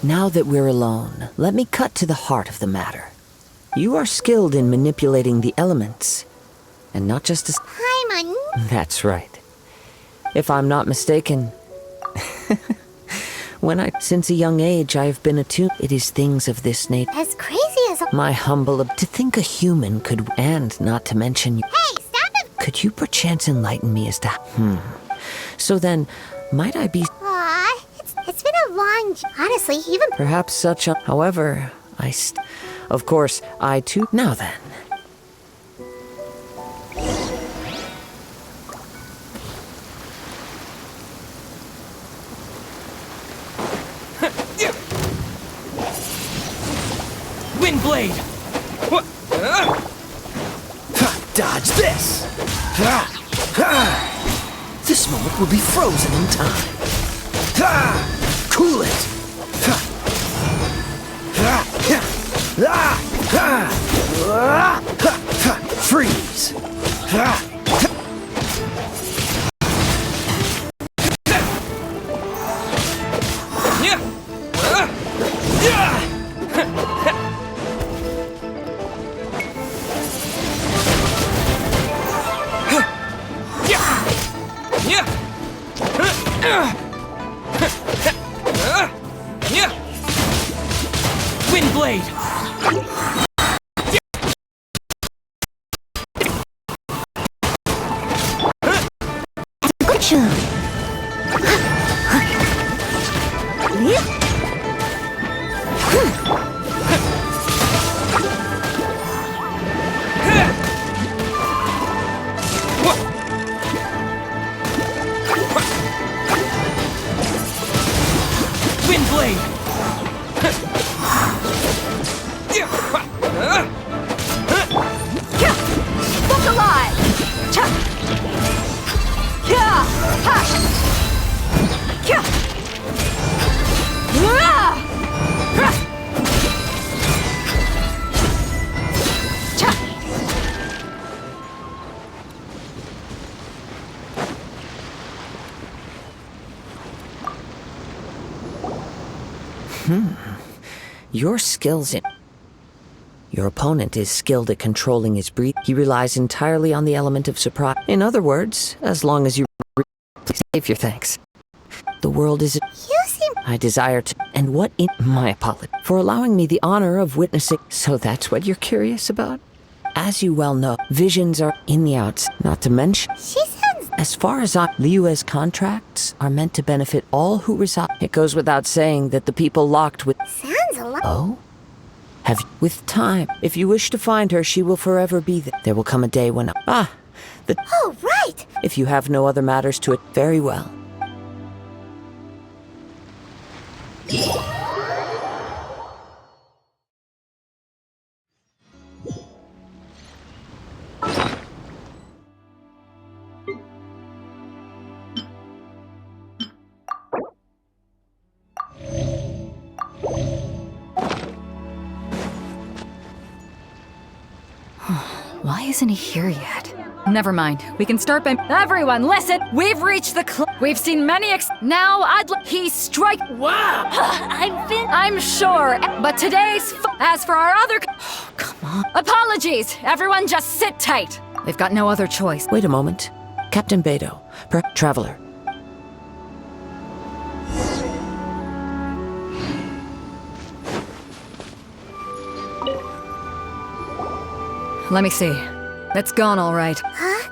Now that we're alone, let me cut to the heart of the matter. You are skilled in manipulating the elements, and not just as— Hi, man. That's right. If I'm not mistaken, since a young age, I have been attuned. It is things of this nature. As crazy as a— My humble— to think a human could— and not to mention you— Hey, stop it! Could you perchance enlighten me as to— So then, might I be— Aw, it's been a long— Honestly, even— Perhaps such a— However, Of course, I too— Now then. Wind blade! What? Dodge this! This moment will be frozen in time. Cool it! Freeze! Wind blade! Wind blade! Look alive! Your skills in— Your opponent is skilled at controlling his breath. He relies entirely on the element of surprise. In other words, as long as you— Please save your thanks. The world is— You seem— I desire to— And what in— My apology for allowing me the honor of witnessing— So that's what you're curious about? As you well know, visions are in the outs. Not to mention— She sounds— As far as Liu's contracts are meant to benefit all who reside. It goes without saying that the people locked with— Sounds a lot— Oh? With time, if you wish to find her, she will forever be there. There will come a day when— Oh, right! If you have no other matters to it, very well. Why isn't he here yet? Never mind. We can start by— Everyone, listen! We've reached the We've seen many Now he strike— Wow! I'm sure. But today's as for our other— Oh, come on. Apologies! Everyone just sit tight. They've got no other choice. Wait a moment. Captain Beto, Traveler. Let me see. It's gone all right. Huh?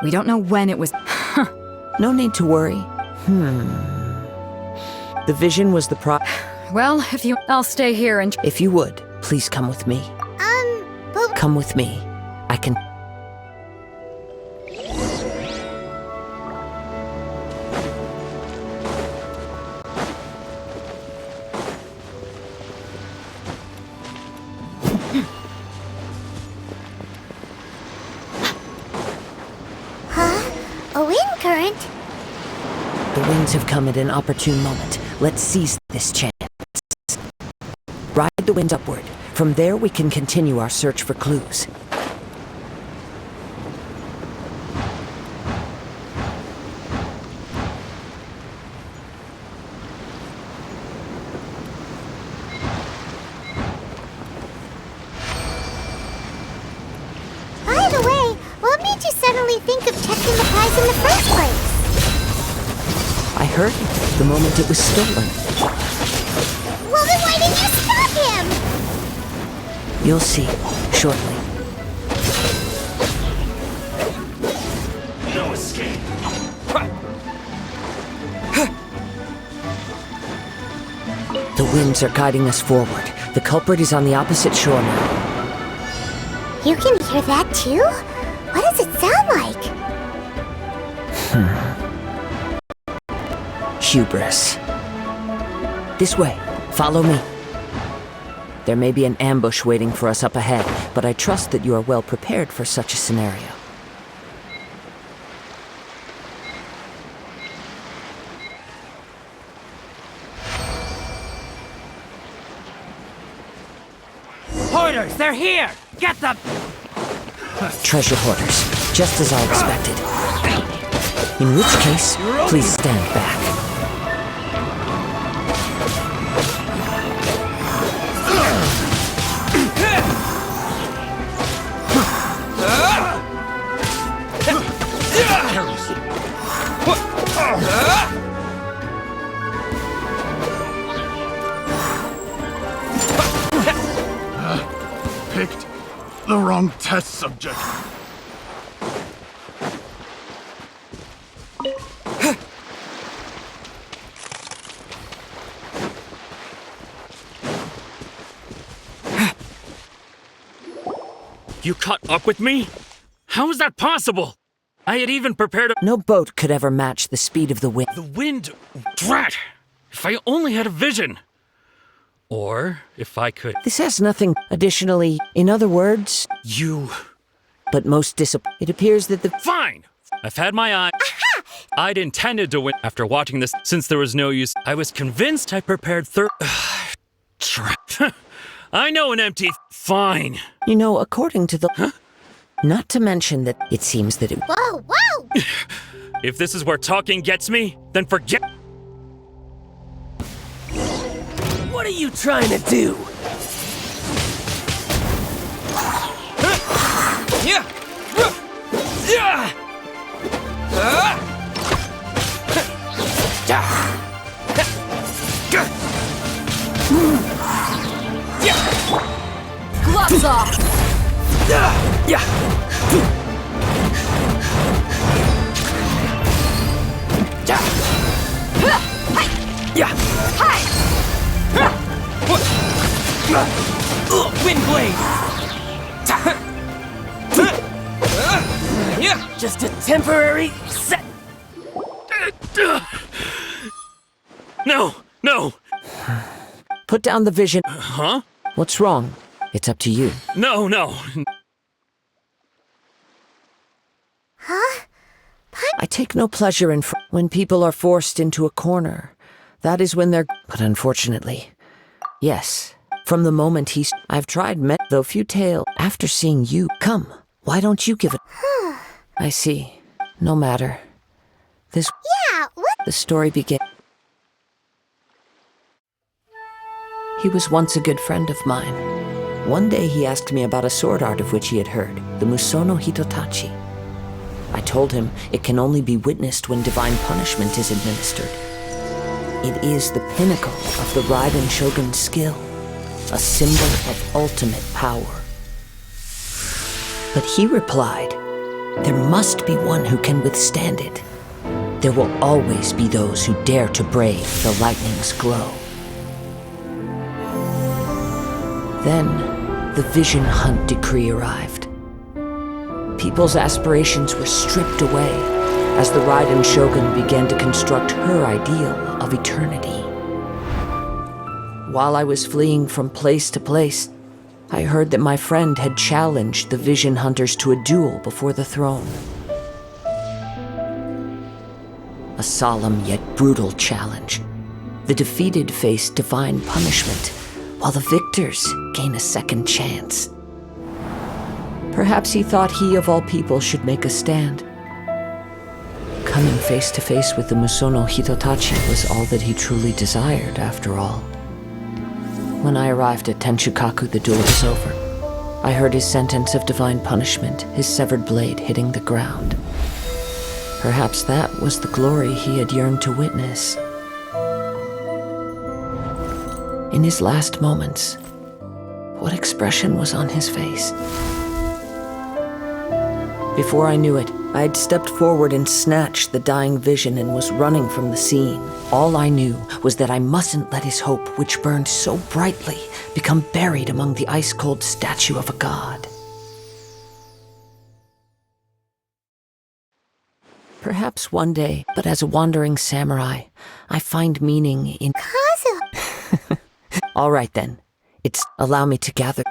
We don't know when it was— No need to worry. The vision was the Well, if you— I'll stay here and— If you would, please come with me. But— Come with me. I can— A wind current? The winds have come at an opportune moment. Let's seize this chance. Ride the winds upward. From there we can continue our search for clues. originally think of checking the prize in the first place? I heard it the moment it was stolen. Well, then why didn't you stop him? You'll see shortly. No escape. The winds are guiding us forward. The culprit is on the opposite shore now. You can hear that too? What does it sound like? Hubris. This way. Follow me. There may be an ambush waiting for us up ahead, but I trust that you are well prepared for such a scenario. Hoarders, they're here! Get them! Treasure hoarders, just as I expected. In which case, please stand back. Picked the wrong test subject. You caught up with me? How is that possible? I had even prepared a— No boat could ever match the speed of the wind. The wind... Drat! If I only had a vision! Or if I could... This has nothing additionally, in other words, You... but most it appears that the Fine! I've had my eye. I'd intended to win after watching this, since there was no use. I was convinced I prepared Trap. I know an empty... Fine. You know, according to the... Not to mention that it seems that it... Whoa, whoa! If this is where talking gets me, then forget... What are you trying to do? Yeah! Yeah! Gloves off! Wind blade! Yeah! Just a temporary set. No! No! Put down the vision. Huh? What's wrong? It's up to you. No, no! I take no pleasure in when people are forced into a corner. That is when they're... But unfortunately, yes. From the moment I've tried though futile. After seeing you, come. Why don't you give it... I see. No matter. This... Yeah, what? The story begins. He was once a good friend of mine. One day he asked me about a sword art of which he had heard, the Musono Hitotachi. I told him it can only be witnessed when divine punishment is administered. It is the pinnacle of the Raiden Shogun's skill, a symbol of ultimate power. But he replied, there must be one who can withstand it. There will always be those who dare to brave the lightning's glow. Then, the Vision Hunt decree arrived. People's aspirations were stripped away as the Raiden Shogun began to construct her ideal of eternity. While I was fleeing from place to place, I heard that my friend had challenged the Vision Hunters to a duel before the throne. A solemn yet brutal challenge. The defeated face divine punishment, while the victors gain a second chance. Perhaps he thought he of all people should make a stand. Coming face to face with the Musono Hitotachi was all that he truly desired, after all. When I arrived at Tenchukaku, the duel was over. I heard his sentence of divine punishment, his severed blade hitting the ground. Perhaps that was the glory he had yearned to witness. In his last moments, what expression was on his face? Before I knew it, I had stepped forward and snatched the dying vision and was running from the scene. All I knew was that I mustn't let his hope, which burned so brightly, become buried among the ice-cold statue of a god. Perhaps one day, but as a wandering samurai, I find meaning in... Kazu! All right then. Allow me to gather...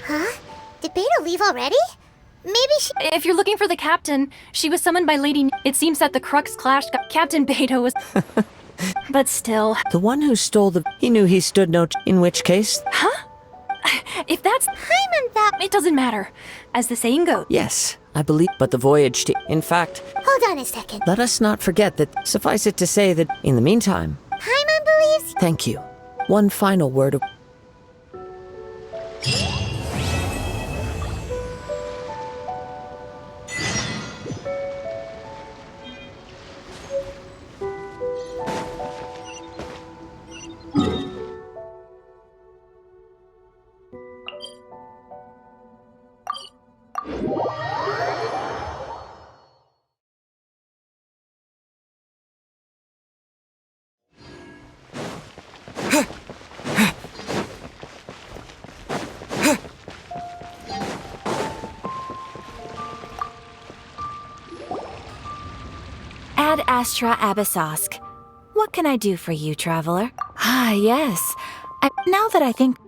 Huh? Did Beta leave already? Maybe she... If you're looking for the captain, she was summoned by Lady... It seems that the Crux clash got... Captain Beto was... But still... The one who stole the... He knew he stood no... In which case... Huh? If that's... I'm that... It doesn't matter. As the saying goes... Yes, I believe... But the voyage to... In fact... Hold on a second. Let us not forget that... Suffice it to say that... In the meantime... Paimon believes... Thank you. One final word of... Ad Astra Abyssosk. What can I do for you, traveler? Ah, yes. Now that I think...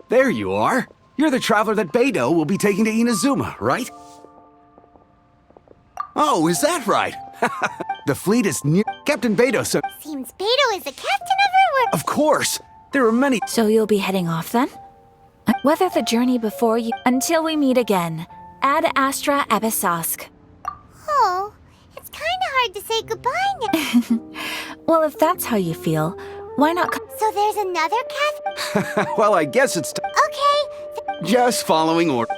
There you are. You're the traveler that Beto will be taking to Inazuma, right? Oh, is that right? The fleet is near... Captain Beto, so... Seems Beto is the captain of her work. Of course! There are many... So you'll be heading off then? Weather the journey before you... Until we meet again. Ad Astra Abyssosk. Oh, it's kinda hard to say goodbye now. Well, if that's how you feel, why not... So there's another captain? Well, I guess it's... Okay. Just following order.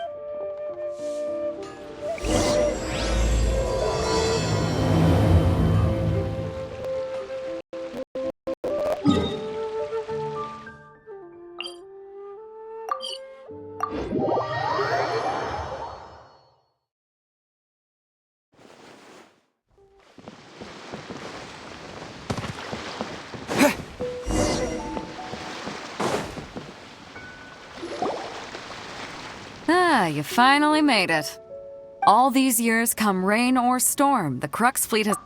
Ah, you finally made it. All these years, come rain or storm, the Crux fleet has...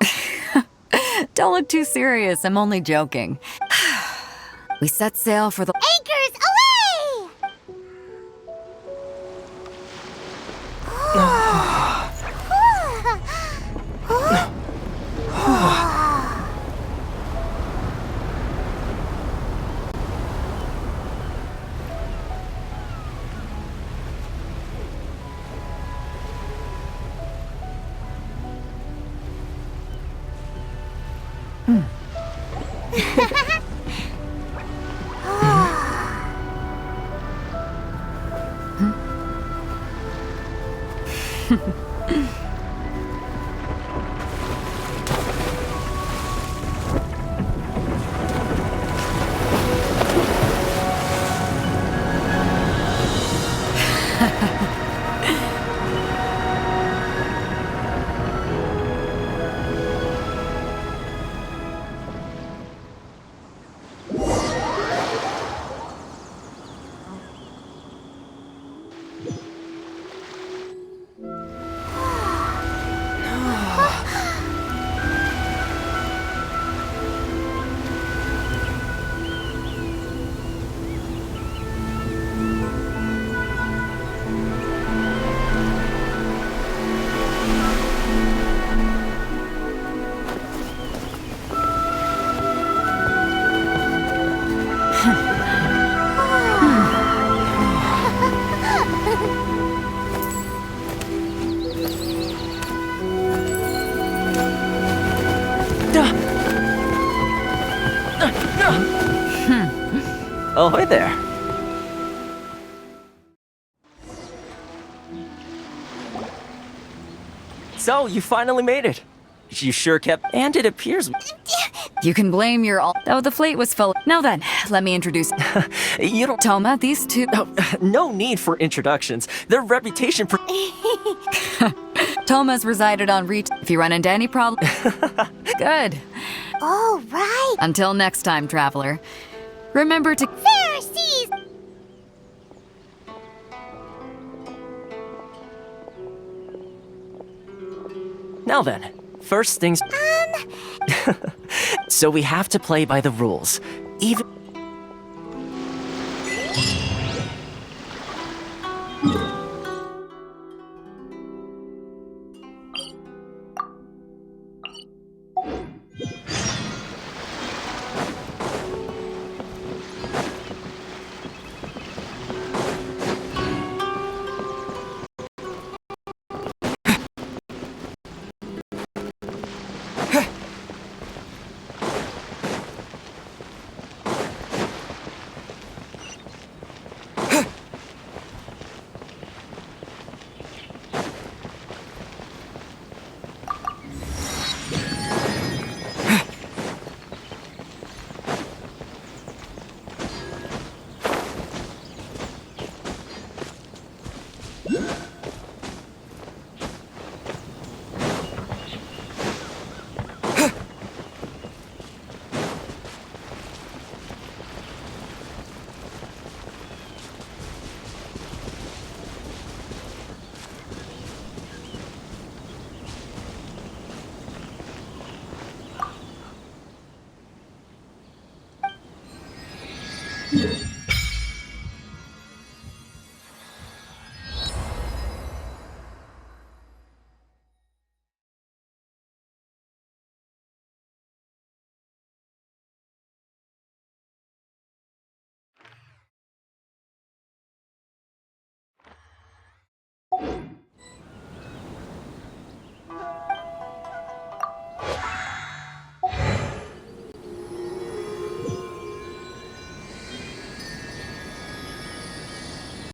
Don't look too serious, I'm only joking. We set sail for the... Anchors away! Ahoy there. So, you finally made it. You sure kept, and it appears You can blame your all. Oh, the fleet was full. Now then, let me introduce. you don't. Toma, these two. Oh, no need for introductions. Their reputation for. Toma's resided on Reach. If you run into any problem. Good. All right. Until next time, traveler. Remember to. Pharisees! Now then, first things. So we have to play by the rules. Even.